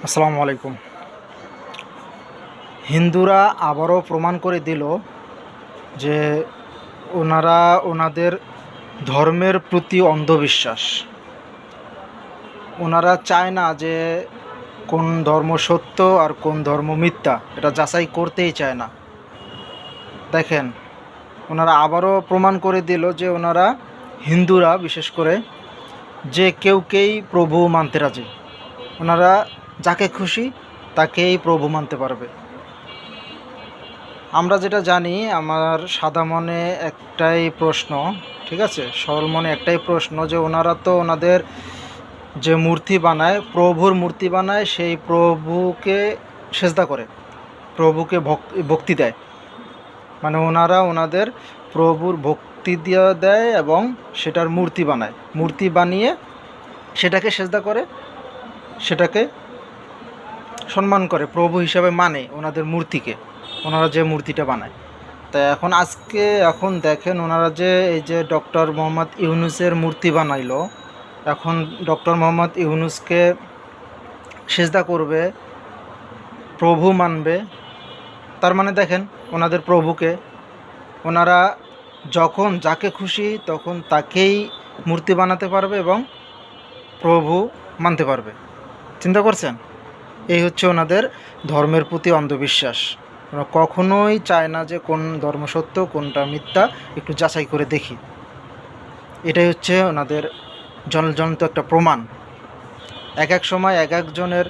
আসসালামু আলাইকুম। হিন্দুরা আবারও প্রমাণ করে দিল যে ওনারা ওনাদের ধর্মের প্রতি অন্ধবিশ্বাস। ওনারা চায় না যে কোন ধর্ম সত্য আর কোন ধর্ম মিথ্যা, এটা যাচাই করতেই চায় না। দেখেন, ওনারা আবারও প্রমাণ করে দিল যে ওনারা হিন্দুরা বিশেষ করে যে কেউকেই প্রভু মানতে রাজি। ওনারা যাকে খুশি তাকেই প্রভু মানতে পারবে। আমরা যেটা জানি, আমার সাদা মনে একটাই প্রশ্ন, ঠিক আছে, সরল মনে একটাই প্রশ্ন যে ওনারা তো ওনাদের যে মূর্তি বানায়, প্রভুর মূর্তি বানায়, সেই প্রভুকে সেজদা করে, প্রভুকে ভক্তি দেয়। মানে ওনারা ওনাদের প্রভুর ভক্তি দিয়ে দেয় এবং সেটার মূর্তি বানায়, মূর্তি বানিয়ে সেটাকে সেজদা করে, সেটাকে সম্মান করে, প্রভু হিসাবে মানে ওনাদের মূর্তিকে, ওনারা যে মূর্তিটা বানায়। তা এখন দেখেন, ওনারা যে এই যে ডক্টর মোহাম্মদ ইউনুসের মূর্তি বানাইলো, এখন ডক্টর মোহাম্মদ ইউনুসকে সেজদা করবে, প্রভু মানবে। তার মানে দেখেন, ওনাদের প্রভুকে ওনারা যখন যাকে খুশি তখন তাকেই মূর্তি বানাতে পারবে এবং প্রভু মানতে পারবে। চিন্তা করছেন? এই হচ্ছে ওনাদের ধর্মের প্রতি অন্ধবিশ্বাস। ওরা কখনোই চায় না যে কোন ধর্ম সত্য কোনটা মিথ্যা, একটু যাচাই করে দেখি। এটাই হচ্ছে ওনাদের জনজনিত একটা প্রমাণ। এক এক সময় এক একজনের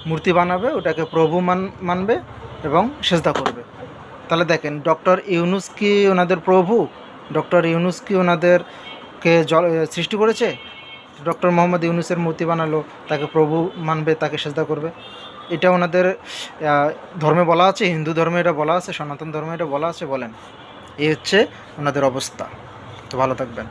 মূর্তি বানাবে, ওটাকে প্রভু মানবে এবং সেজদা করবে। তাহলে দেখেন, ডক্টর ইউনুস কি ওনাদের প্রভু? ডক্টর ইউনুস কি ওনাদেরকে সৃষ্টি করেছে? ডক্টর মোহাম্মদ ইউনুসের মূর্তি বানালো, তাকে প্রভু মানবে, তাকে সেজদা করবে। এটা ওনাদের ধর্মে বলা আছে, হিন্দু ধর্মে এটা বলা আছে, সনাতন ধর্মে এটা বলা আছে? বলেন। এই হচ্ছে ওনাদের অবস্থা। তো ভালো থাকবেন।